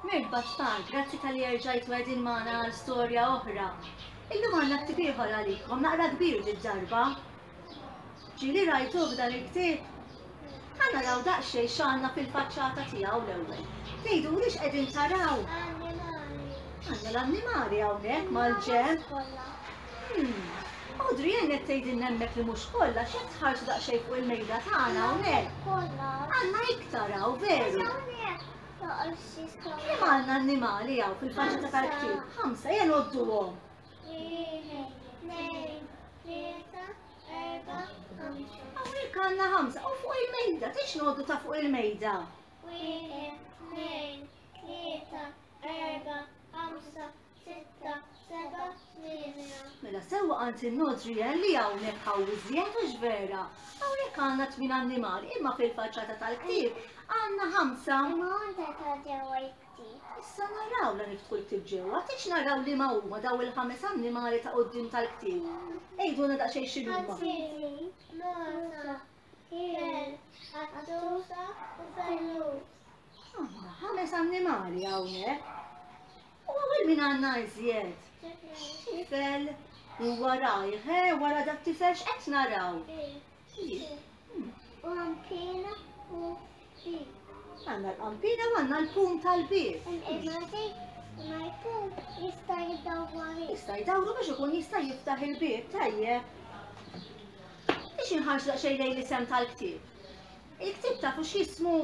Merba tfal, grazzi tal-li rġajtu għedin maħna l-storja oħra. Illum għanna ktib ieħor għalikom, naqra kbir ġid-darba. Ġili rajtu b'dan il-ktib? Għanna raw daqxej xanna fil-faċċata tiegħu l-ewwel. Tgħidu lix qegħdin taraw? Għanna l-annimali hawnhekk mal-ġem. Audrey jien qed tgħidilna hemmhekk li mhux kollha x'qed tħarsu daqsxejn fuq il-mejda tagħna hawnhekk. Għandna iktar hawn veru. Kemm għandna annimali hawn fil-faċċata tal-ktib? 5 jien għodduhom. 1, 2, 3, 4, 5. Hawnhekk għandna 5 u fuq il-mejda, tix ngħoddu ta' fuq il-mejda? 1, 2, 3, 4, 5, 6, 7, 8. Mela sewwa għand in-Audrey li hawnhekk ħawwiżjed u x'vera. Hawnhekk għandna 8 annimali, imma fil-faċċata tal-ktib għandna 5. Imma għandha ta' ġewwa l-ktib. Issa naraw la niftħu l-ktib ġewwa, tix naraw li ma huma daw il-5 annimali ta' quddiem tal-ktib. Ejduna daqsxejn x'inhuma. Mosa, kiel, għattusa u fellus. Għandna 5 annimali hawnhekk. U għawil min għandna iżjed. Tifel, u warajh, wara dak tifel x'qed naraw? U għampina u fi. Għandna l-qampina u għandna l-pum tal-bib. Imma l-pum jista' jiddawwar. Jista' jdawru biex ikun jista' jiftaħ il-bib, tajjeb. Biex inħarġu daqsxejn lejn l-isem tal-ktib. Il-ktib tafu x'jismu?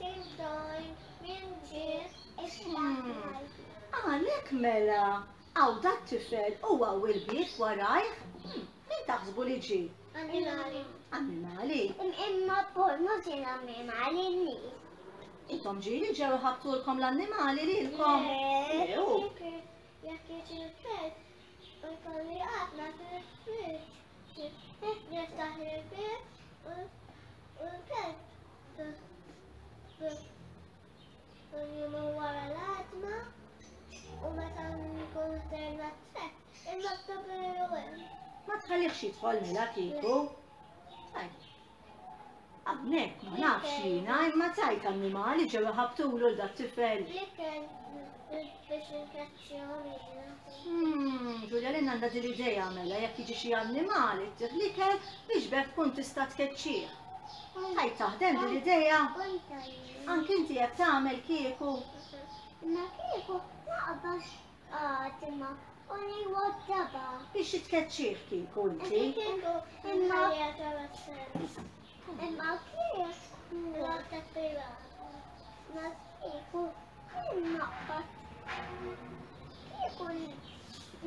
Tintoj, minġi, Għalhekk mela, għaw dat tifel u għaw il-bib warajh. Min taħsbu li ġie? Animali. Annimali. Imma pol mhux l-annimali n-nies. Intom ġieli ġew ħabtulkom l-annimali lilkom. Jekk jiġi l-pet, u jkolli għatna fil-friġġ. Niftaħ il-bib u l-pet. Jimu wara l-għatma u meta nkun terna t-tfet, imma t-tabiru. Ma tħallix jidħol mela kieku. Għabnek, ma nafx jiena, imma tajt annimali ġew ħabtulu l-dak tifel. L-ikel biex infezzjoni. Ġulja li għandha din l-idea mela jekk jiġi xi annimali tieħ l-ikel biex bekk tkun tista' tkeċċih. Tajt taħdem din l-idea. Anke inti jekk tagħmel kieku. Imma kieku naqbad imma u niwaddaba. Biex tkeċċih kieku inti. Imma kieku ma kieku naqbad. Kieku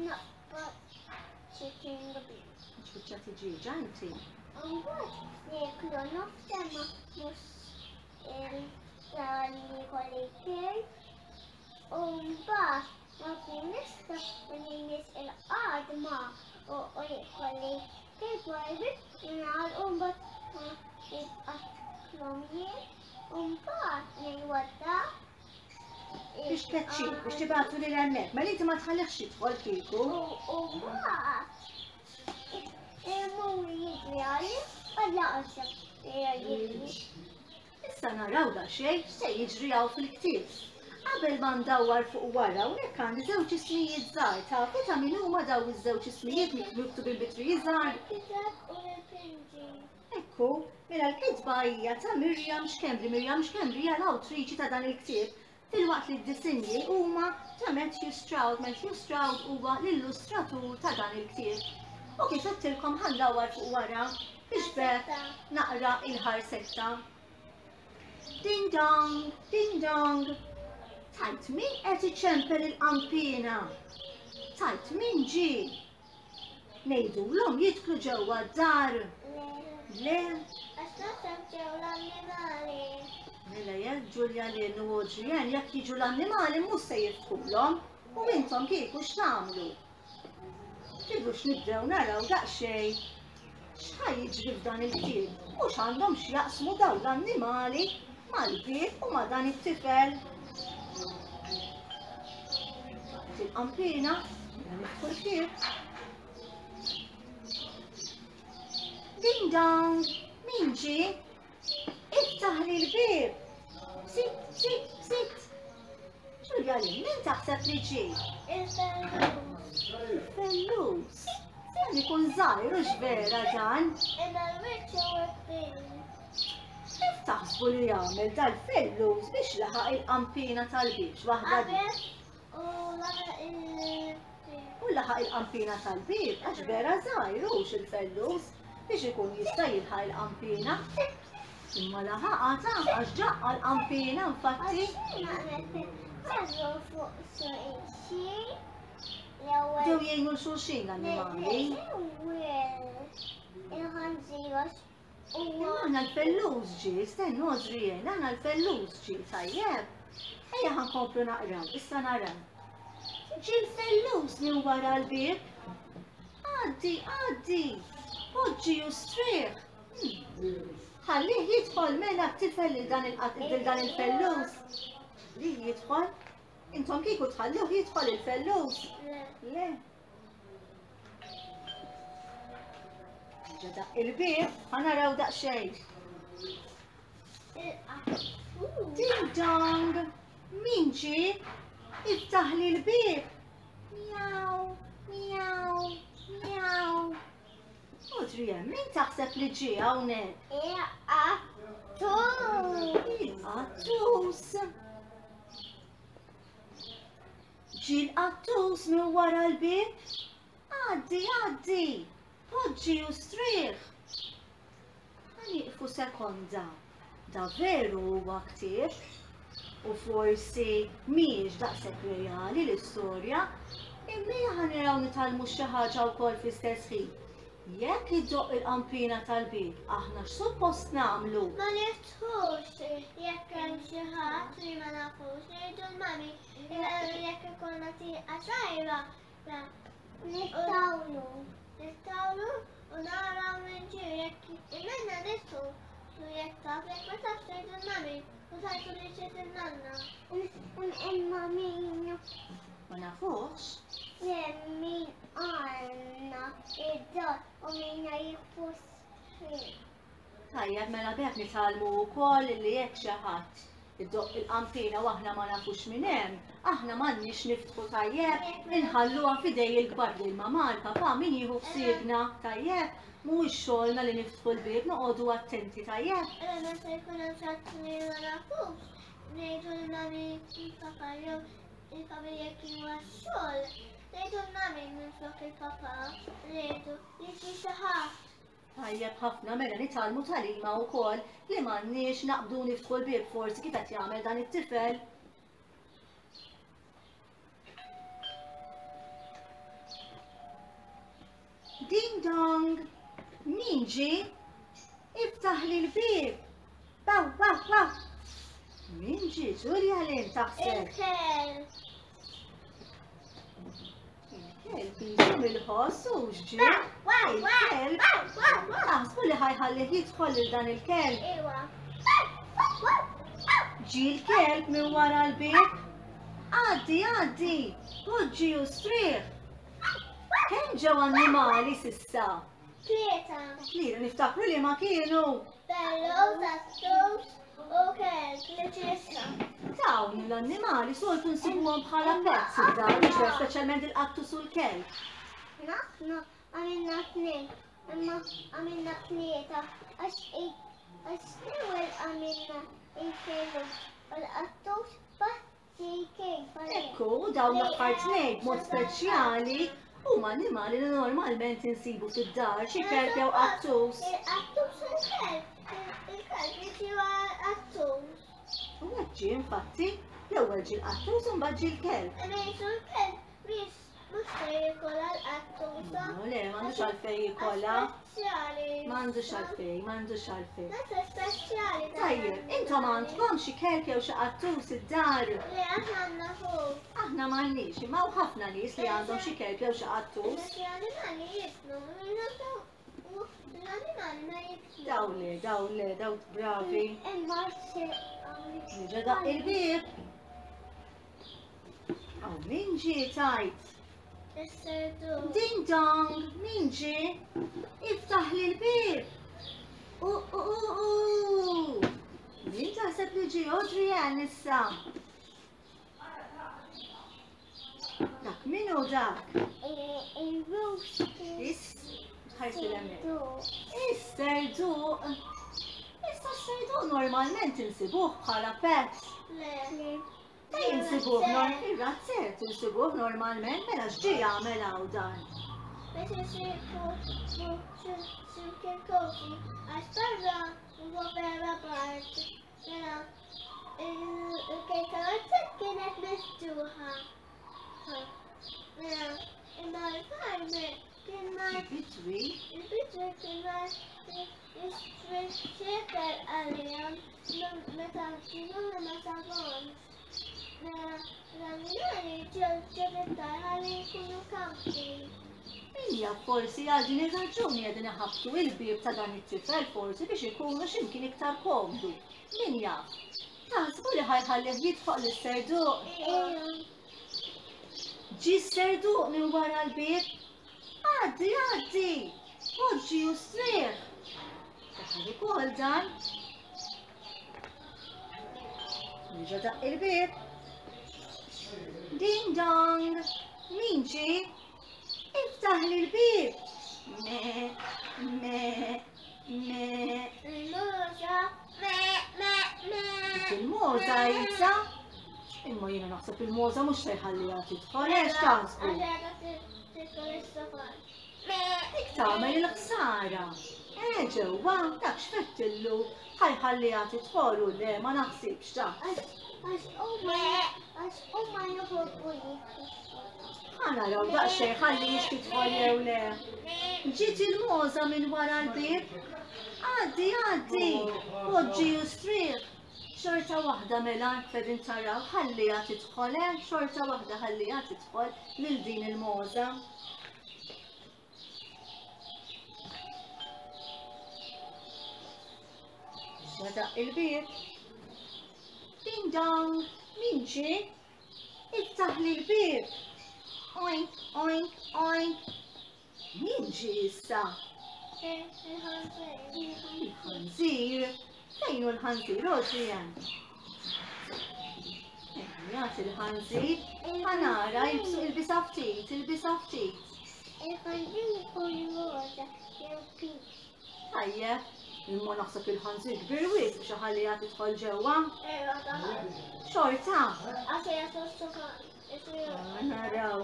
naqbad chicken beef. Ċbiċċati ġieġa inti. Mbagħad nieklu nofta ma mhux il-li kolli kien. U mbagħad ma kien nista' nimis il-qadma u jkolli kif għajbit jingħal u mbagħad jitqattlhom jien u mbagħad niwadda. Biex tkeċċih, biex tibagħtu lil hemmhekk, mela inti ma tħallihx jidħol kieku. U mbagħad imur jidri għalli għalla jidri. Issa naraw daqsxejn se jiġri hawn fil-ktib. Qabel ma ndawwar fuq wara hawnhekk għandi żewġ ismijiet żgħar tafu ta' min huma daw iż-żewġ ismijiet miktub il-bitri żgħar. Kitab u l-pinġi. Ekku, mela l-kitba hija ta' Miriam Xkembri. Miriam Xkembri hija l-awtriċi ta' dan il-ktieb. Filwaqt li d-disinji huma ta' Matthew Stroud. Matthew Stroud huwa l-illustratur ta' dan il-ktieb. U kif qedtilkom ħandawwar fuq wara biex bekk naqra il-ħarsetta. Ding dong, ding dong. Tajt min qed iċempel il-qampina? Tajt min ġie? Ngħidulhom jidħlu ġewwa d-dar. Le? Għax nasab ġew l-annimali. Mela jekk Ġulja li Audrey jekk jiġu l-annimali mhux se jidħulhom u intom kieku x'tagħmlu? Tidux nibdew naraw daqsxejn x'ħaj jiġri f'dan il-ktieb u x'għandhom x'jaqsmu dawn l-annimali mal-bib u ma' dan it-tifel. Il-qampina, niftħu l-ktieb. Ding dong, min ġie? Iftaħ li l-bib. Sit. Ġulja li, min taħseb li ġi? Il-fellus. Fellus. Dan ikun żgħir u x'vera dan. Imma l-wiċċ huwa kbir. Kif taħsbu li jagħmel dal-fellus biex laħaq il-qampina tal-bib waħda Qabel u laħaq u laħaq il-qampina tal-bib għax vera żgħirux il-fellus biex ikun jista' jilħaq il-qampina. Imma laħaqha ta' għax ġaqqa l-qampina infatti. Dew jgħinu l-xulxin l-annimali. Għana l-fellus ġi, stennu ġrien, għana l-fellus ġi, tajjeb. Ejja ħankomplu naqraw, issa naraw. Ġi l-fellus minn wara l-bib. Għaddi, poġġi u strieħ. Ħallih jidħol mela t-tifel dan il-fellus. Li jidħol? Intom kieku tħalluh jidħol il-fellus? Le. Ġeda il-bib, ħanaraw daqxejn. Ding dong, min ġi? Iftaħ li l-bib. Miaw, miaw, miaw. Udrija, min taħseb li ġi hawnhekk? Il-qattus. Ġi l-qattus minn wara l-bib? Għaddi, poġġi u strieħ. Ħaniqfu sekonda, da veru huwa ktieb u forsi mhijiex daqshekk reali l-istorja, imma ħaniraw nitalmu xi ħaġa wkoll fl-istess ħin. Jekk iddoq il-qampina tal-bib, aħna x'suppost nagħmlu? Ma niftħux jekk hemm xi ħadd li ma nafux, ngħidu l-mami jekk ikollna tieqa xajra. Nittawlu u naraw minn ġie jekk imenna nistgħu u jekk taf jekk ma tafx ngħidu l-mami u tajtu li ġiet il-nanna. Imma min Ma nafux. min għandna id-dot u min jifus fih. Tajjeb mela bekk nitalmu wkoll li jekk xi ħadd iddoq il-qampina u aħna ma nafux minn hemm, aħna m'għandniex niftħu tajjeb inħalluha f'idej il-kbar lil mamma l-papà min jieħu ħsiebna tajjeb mhuwiex xogħolna li niftħu l-bieb noqogħdu attenti tajjeb. Meta jkun hemm xi ħadd li ma nafux, ngħidu l-nami il-papa jew il-papa jekk huwa xogħol, ngħidu l-nami minflok il-papa, ngħidu li xi ħadd. Tajjeb ħafna mela nitalmu talima wkoll li m'għandniex naqbdu niftħu l-bieb forsi kif qed jagħmel dan it-tifel. Ding dong! Min ġi? Iftaħ li l-bieb! Waw, waw, waw! Min ġi? Ġulja lin taħseb? Il-kelb. Il-kelb jiġu mill-ħoss u x'ġi? Il-kelb? Taħsbu li ħajħallih jidħol lil dan il-kelb? Iwa. Ġi l-kelb minn wara l-bieb? Għaddi, poġġi u strieħ! Kemm ġew annimali s'issa? Tlieta. Tlieta niftakru li ma kienu. Bellows, attus u kelb li ġissa. Dawn l-annimali soltu nsibuhom bħala pezz id-dar, ġver speċjalment il-qattus u l-kelb. Naħnu għamilna tnejn, imma għamilna tlieta għax l-ewwel għamilna il-kelb u l-attus batti kelb. Ekku, dawn l-aħħar tnejn b'mod speċjali huma annimali li normalment insibu fid-dar xi kelb jew qattus. Il-qattus u l-kelb. Il-kelb jiġi għattus. U hekk ġie infatti, l-ewwel ġie l-qattus u mbagħad ġie l-kelb. Mejsu l-kelb mhux se jikolla l-qattus. No, le, m'għandux għalfejn jikollha. Speċjali. M'għandux għalfejn. Nasa speċjali. Tajjeb, intom għandkom xi kelb jew xi qattus id-dar. Li aħna għandna fuq. Aħna m'għandniex, imma hu ħafna nies li għandhom xi kelb jew xi qattus. L-animali jitnu, l-animali ma jitnu. Daw le, daw bravi. Imma se Niġa daq il-bieb. Aw, min ġie tajt? Is-serdu. Ding dong, min ġie? Iftaħ li l-bieb. Min taħseb li ġie Adrian issa? Minu dak? Il-rooster. Ħarsi l-emmek. Is-serduq. Issa s-serduq normalment insibuh bħala pet. Ta' jinsibuh ir-razzet insibuh normalment mela x'ġi jagħmel hawn dan. Biex isibu ximkien kofi, għax barra huwa vera bart. Mela, il-kejkarozza kienet miftuħa. Mela, imma l-farmer kien mar Bitwi. il-bitwi kien mar jistri xefer għalihom meta kienu ma sabons. Mela, l-animali ġebet għalli jkunu kampi. Ija forsi għal din ir-raġuni qegħdin iħabbtu il-bieb ta' dan it-tifel forsi biex ikunu x'imkien iktar komdu. Min jaf? Taħsbu li ħajħallih jidħol is-serduq. Ġi s-serduq minn wara l-bieb. Għaddi, għaddi! Poġġi u strieħ! Taħħal ukoll dan. Niġa daqq il-bieb. Ding dong! Min ġi? Iftaħ li l-bieb! Me. Il-muża, Il-moza jitsa? Imma jiena naħseb il-moza mhux se jħalliha tidħol, għax taħsbu? Dik tagħmel il-ħsara. Ġewwa, dak x'fettillu ħajħalliha tidħol u le ma naħsibx ta'. Għax umma jħobbu Ħanaraw daqsxejn ħallix tidħol jew le. Ġiet il-moza minn wara l-bieb. Għaddi, għaddi, poġġi u strieħ. Xorta waħda mela qegħdin taraw ħalliha tidħol, xorta waħda ħalliha tidħol lil din il-moza. Badaq il-bieb. Ding dong, min ġie? Iftaħ li l-bieb. Oink, oink, oink. Min ġie issa? Il-ħanżir. Fejn hu l-ħanżir, Oġrijan? Jagħti il-ħanżir. Ħanara ilbisha ftit, ilbisha ftit. Il-ħanżir jkun rosa, jew pink. Tajjeb, imma naħseb il-ħanżir kbir wisq biex ħalliha tidħol ġewwa. Xorta. Naraw.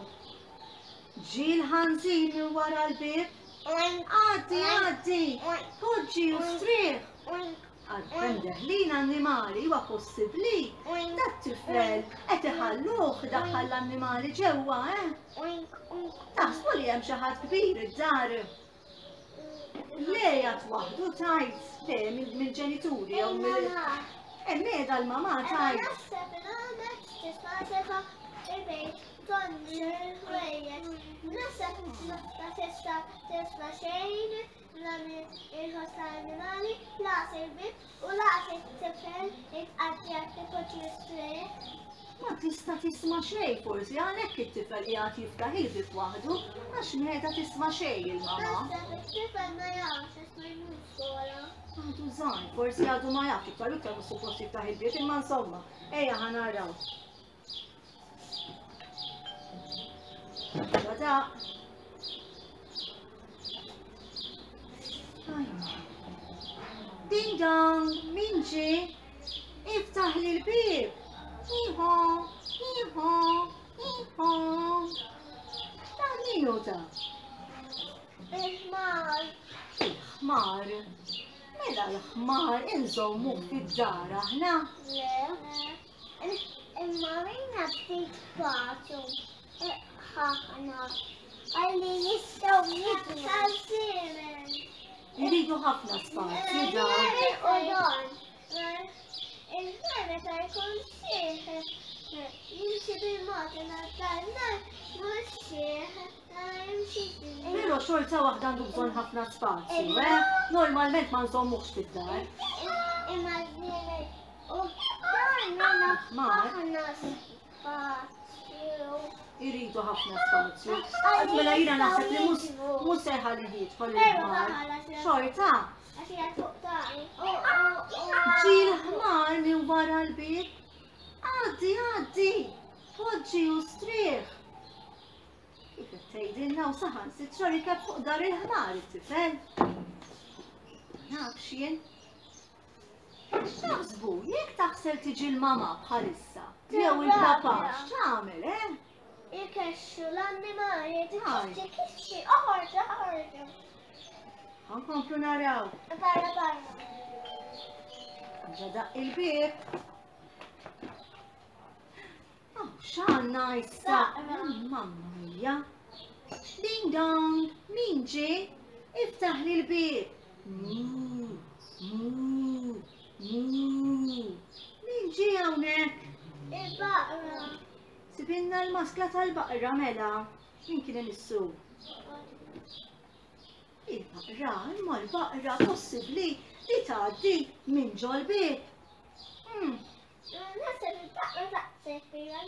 Ġi l-ħanżir minn wara l-bieb. Għaddi, għaddi. Poġġi u strieħ. Għadden deħlin annimali huwa possibbli. Dat tifel qed iħalluh daħħal l-annimali ġewwa, Taħsbu li hemm xi ħadd kbir id-dar. Lejat waħdu tajt, le mill-ġenituri jew mill-meda l-mama tajt. Il-ħosta-animali, laqs il-bib u laqs il-tifel it-qadġat il-poċi Ma tista' tisma' xejn forsi għalhekk it-tifel qiegħed jiftaħ il-bib waħdu għax meta tisma' xejn il-mama. Il-tifel ma jafx isma' jmut skola. Għadu żgħar, forsi għadu ma jafx iktar iktar mhux suppost jiftaħ il-bib imma insomma, ejja ħanaraw. Badaq. Ding dong, min ġie? Iftaħ li l-bieb. Iħo, iħo, iħo. Ta' min hu ta'? Il-ħmar. Il-ħmar. Mela l-ħmar inżommuh fid-dar aħna. Le. Il-marina ftit fatu. ħafna. Għalli jistaw jidlu. Tal-simen. Jridu ħafna spazju dawn. Il-ħmar meta jkun xieħ. Jimxi bil-mod tal-nar mhux xieħ. Però xorta waħda għandu bżonn ħafna spazju, Normalment ma nżommuhx fid-dar. Imma żniemel u dan ħafna spazju. Iridu ħafna spazju. Mela jiena naħseb li mhux se jħalli jidħol il-ħmar. Xorta. Ġi l-ħmar minn wara l-bieb. Għaddi, għaddi. Poġġi u strieħ. jgħidilna u saħan sitra rikab fuq dar il-ħmar it-tifel. Nafx jien. X'taħsbu, jekk taħsel tiġi l-mama bħalissa, jew il-papa, x'tagħmel, Ikexxu l-annimali, Aj. tikixxi, ħorġu. Ħankomplu naraw. Barra. Ġadaq il-bib. X'għandna issa? Mamma mia. Ding dong, min ġie? Iftaħ li l-bib. Min ġie hawnhekk? Il-baqra. Sibinna l-maskla tal-baqra mela. Min kien imissu? Il-baqra, imma l-baqra possibbli li tgħaddi minn ġol-bib. Nasib il-baqra taqsek fija,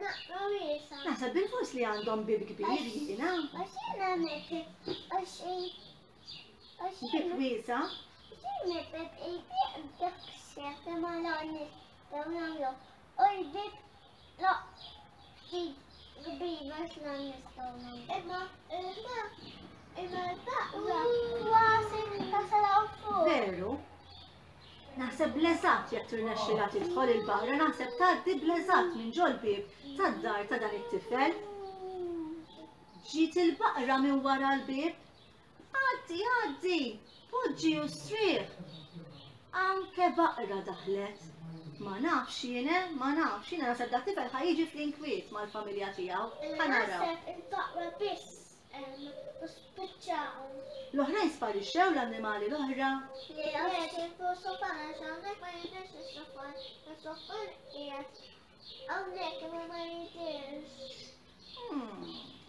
naqra wiesa. Naħseb bil-fors li għandhom bib kbir jiena. Għaxina nek, Bib wiesa. Veru. Naħseb bleżat jekk tirnexxilha tidħol il-barra, naħseb tgħaddi bleżat minn ġol-bib tad-dar ta' dan it-tifel. Ġiet il-baqra minn wara l-bib. Għaddi, poġġi u strieħ. Anke baqra daħlet. Ma nafx jiena, naħseb dak tifel ħajjiġi fl-inkwiet mal-familja tiegħu. Ħanaraw. il-baqra biss, spiċċaw. L-oħrajn sparixxew l-annimali l-oħra.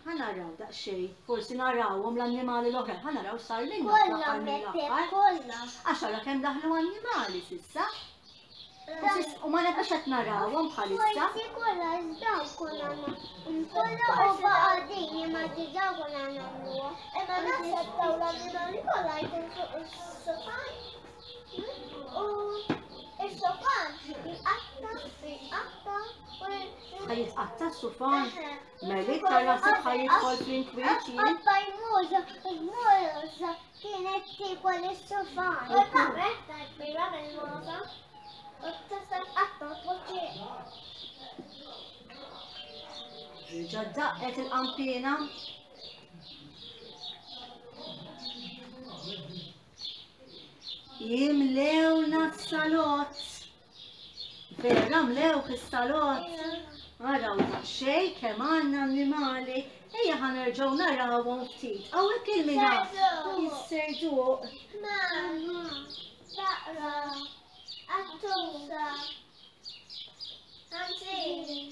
Ħanaraw daqsxejn, forsi narawhom l-annimali l-oħra, ħanaraw sar li Kollha metteb, kollha. Għaxara kemm daħlu annimali s'issa. U ma nafx qed narawhom bħalissa. Forsi kollha iżdaw kollha kollha u baqadin imma diġà kollha nagħmluha. Imma naħseb dawn l-annimali kollha jkun fuq is-sofan. U is-sofan jitqatta Ħajitqatta s-sufan. Melik tar-rasib ħajidħol fl-inkwiet jien. Abba jmuża kienet tikol is-sofan. Retta kbira mill-muża. U tasal qatta poġġi. Ġa daqqet il-qampina. Jimlewna s-salot. Vera mlewk is-salot. Araw daqsxejn kemm għandna annimali. Ejja ħanerġgħu narawhom ftit. Hawnhekk il-minat. Jisserduq. Mamma, baqra, attusa, anzini,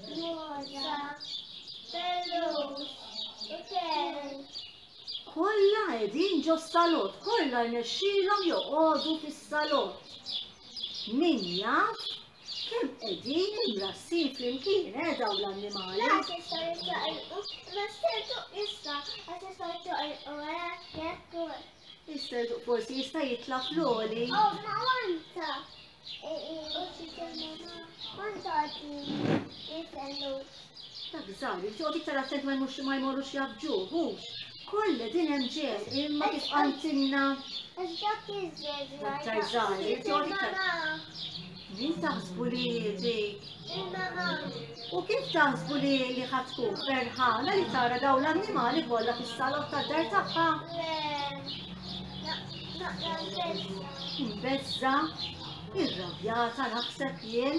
muża, bellus, ukel. Kollha qegħdin ġo s-salot, kollha rnexxielhom joqogħdu fis-salot. Min jaf kemm qegħdin imrassin flimkien dawn l-annimali. La tista' jiċċaqilqu, ma stertuq issa, ma tista' jiċċaqilqu jekk. Jisserduq forsi jista' jitla' fl-għoli. Oh, ma wanta. Wanta jistendu. Dak żgħar, jixtiequ iktar attent ma jmorrux jafġuh, hux. Kollha din hemm ġew, imma kif qantilna. Dak iżjed Aktar żgħar, jixtiequ iktar. Min taħsbu li dik? Il-mama. U kif taħsbu li ħadd tkun ferħana li tara dawn l-annimali kollha fis-salot tad-dar tagħha? Imbezza, irrabjata naħseb jien.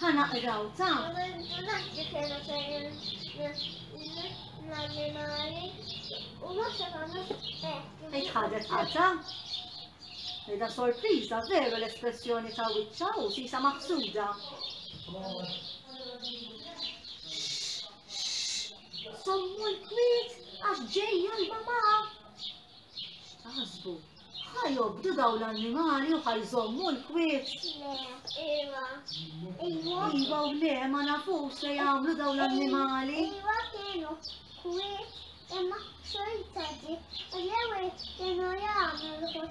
Ħanaqraw ta' ħadet ħata. Eda sorpriża veru l-espressjoni ta' wiċċa u sisa maħsuda. Sommu l-kwiet għax ġejja l-mama. X'taħsbu? Ħajobdu daw l-annimali u ħajżommu l-kwiet. Iva u le ma nafux se jagħmlu daw l-annimali. Iwa kienu kwiet imma xorta ġi. L-ewwel kienu jagħmlu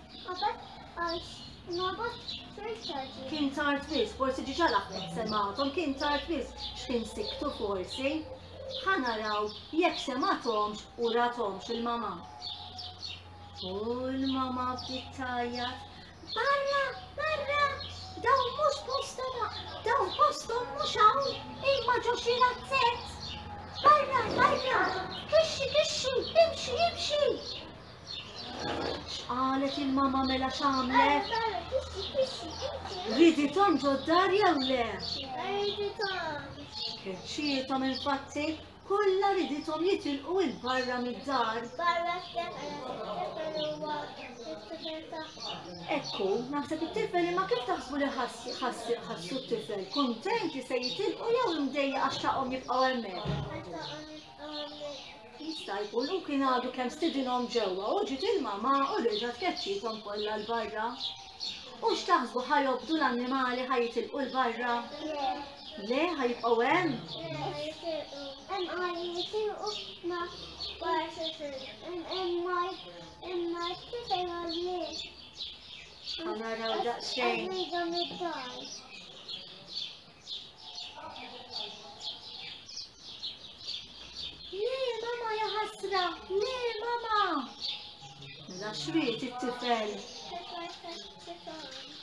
Kien tard wis, forsi ġiġa laħqet semgħathom, kien tard wis x'kien siktu forsi. ħanaraw jekk sematomx u ratomx il-mama. U l-mama bdiet tajjat. Barra, barra, dawn mhux postom, dawn postom mhux hawn, imma ġew xi razzett. Barra, barra, kixxi, kixxi, imxi, imxi. X'qalet il-mama mela x'għamlet? Riditom ġoddar jew le? Keċċietom infatti, kollha riditom jitilqu il-barra mid-dar. Ekku, naħseb it-tifel imma kif taħsbu li ħassu t-tifel? Kuntenti se jitilqu jew imdejja għax taqhom jibqgħu hemmhekk? Jista' jkun u kien għadu kemm stidinhom ġewwa u ġiet il-mama u reġgħet keċċietom kollha l-barra. U x'taħsbu ħajobdu l-annimali ħajitilqu l-barra? Le, ħajibqgħu hemm? Ħanaraw daqsxejn. Le, mama ja ħasra, le, mama. Mela xriet it-tifel.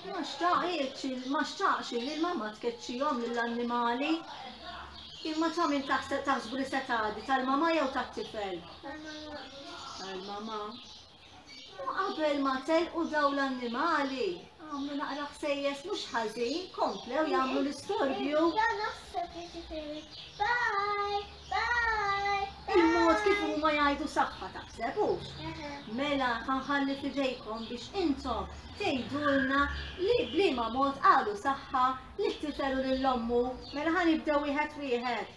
Ma xtaqx li l-mama tkeċċihom lill-annimali. Imma ta' min taħsbu li se tgħaddi tal-mama jew tat-tifel? Tal-mama. U qabel ma telqu dawn l-annimali, għamlu naqra ħsejjes mhux ħażin, komplew jagħmlu l-istorbju. Il-mod kif huma jgħidu saħħa taħseb hux. Mela ħanħalli f'idejkom biex intom tgħidulna li bliema mod qalu saħħa lit-tifel u lill-ommu. Mela ħanibdew wieħed wieħed.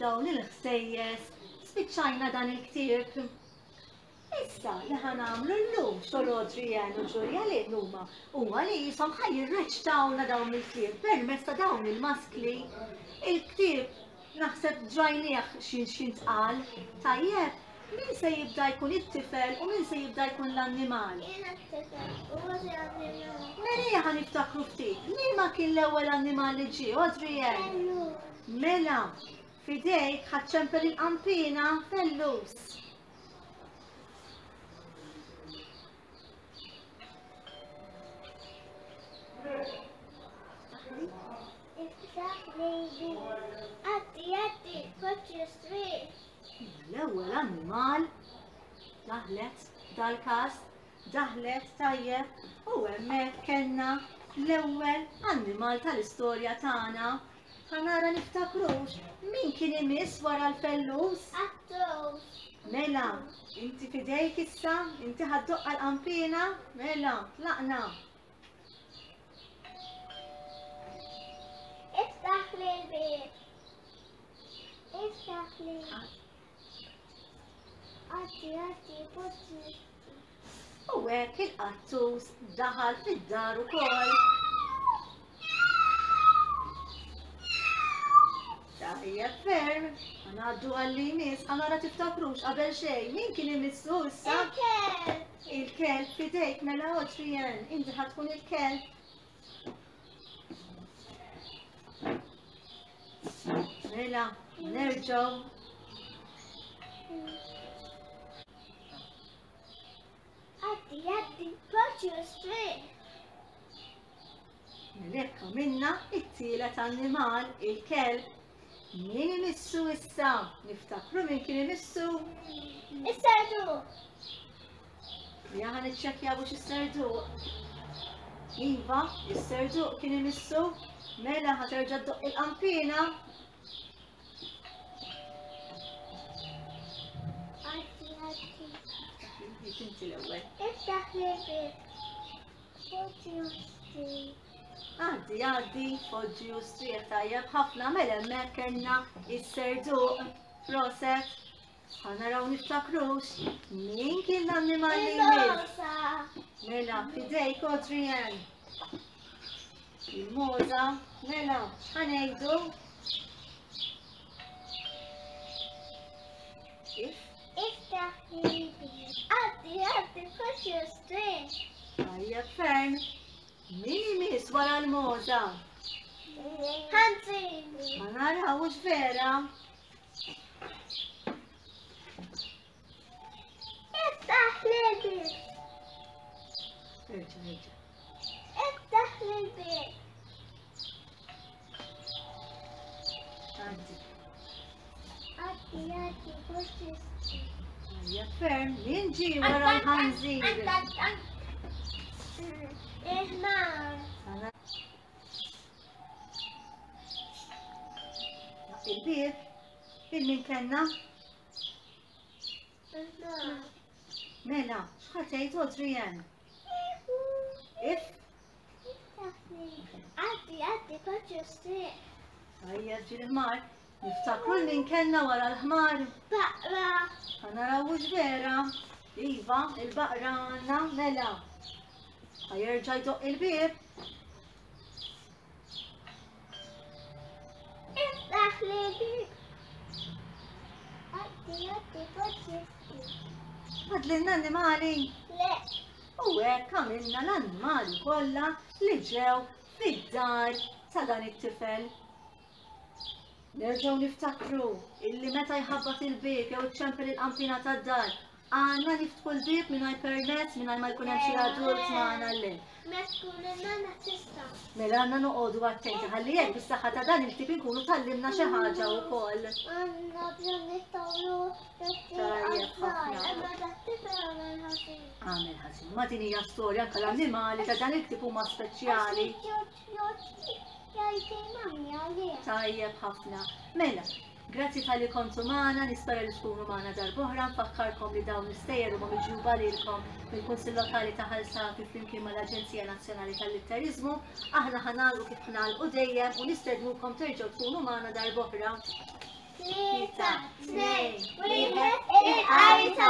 Dawn il-ħsejjes, spiċċajna dan il-ktieb. Issa li ħanamlu llum x'Rodrian u Ġurja li huma huwa li jisom ħajjirreċtawna dawn il-ktieb permezz ta' dawn il-maskli. Il-ktieb naħseb ġrajnieh x'intqal. Tajjeb, min se jibda jkun it-tifel u min se jibda jkun l-annimal? Mela ħaniftakru ftit, liema kien l-ewwel annimal li ġie, Rodrian? Mela, fidejk ħaċċempel il-qampina fellus. L-ewwel annimal daħlet dal-każ, daħlet tajjeb u hemmhekk kellna l-ewwel annimal tal-istorja tagħna. Ħanara niftakrux, min kien imiss wara l-fellus? Mela, inti fidejk issa, inti ħaddoqqa l-qampina? Mela, tlaqna. Iftaħ li l-bib. Iftaħ li. Għatti, poċi. U hekk il-qattus daħal fid-dar ukoll. Tajjeb ferm, għanaddu għall-imis, għanara tiftakrux qabel xejn, min kien imissu issa? Il-kelb. Il-kelb fidejk mela Rodrian, inti ħatkun il-kelb. Mela, nerġgħu. Għaddi, poċi u stri. Melekka minna it-tielet annimal, il-kelb. Min imissu issa? Niftakru min kien imissu? Is-serdu. Ja ħan iċċekkjaw biex is-serduq. Iva, is-serduq kien imissu? Mela ħaterġa' ddoq il-qampina. Għaddi. Inti l-ewwel. Iftaħ li l-bib. Għaddi, foġġi u strieħ tajjeb ħafna mela kellna is-serduq proset. Ħanaraw niftakrux min kien l-annimal li jmiss. Mela, fidejk Adrian. Il-moza, mela, ħanejdu. Tajjeb ferm. Min jmiss wara l-moza? Ma narawux vera. Tajjeb ferm. Min ġi wara l-ħanżir? Il-bib, il-min kenna? Mela, xħatejt Adrian? If? Tajjeb ġil-ħmar, niftakru l-min kenna wara l-ħmar. Ħanarawux vera. Iva, il-baqra għanna, mela. Ħajerġa' jdoq il-bib. Għadlinna annimali? Le. U hekk għamilna l-annimali kollha li ġew fid-dar ta' dan it-tifel. Nerġgħu niftakru illi meta jħabbat il-bib jew iċċempel il-qampina tad-dar għandna niftħu l-bib mingħajr permezz mingħajr ma jkun hemm xi adult magħna llin. Mela għandna noqogħdu attenti ħalli hekk bis-saħħa ta' dan il-tip inkunu tallimna xi ħaġa wkoll. Għamel ħażin. Ma din hija storja anke l-annimali ta' dan il-tip huma speċjali. Tajjeb ħafna. Mela, grazzi tal-li kontu magħna, nispera li tkunu magħna darb'oħra, nfakkarkom li dawn l-istejjer huma miġjuba lilkom mill-Kunsill Lokali ta' Ħalsati flimkien mal-Aġenzija Nazzjonali tal-Litterizmu. Aħna ħanagħlqu kif ħnagħlqu dejjem u nistednukom terġgħu tkunu magħna darb'oħra. 3, 2, 1, il-qari ta'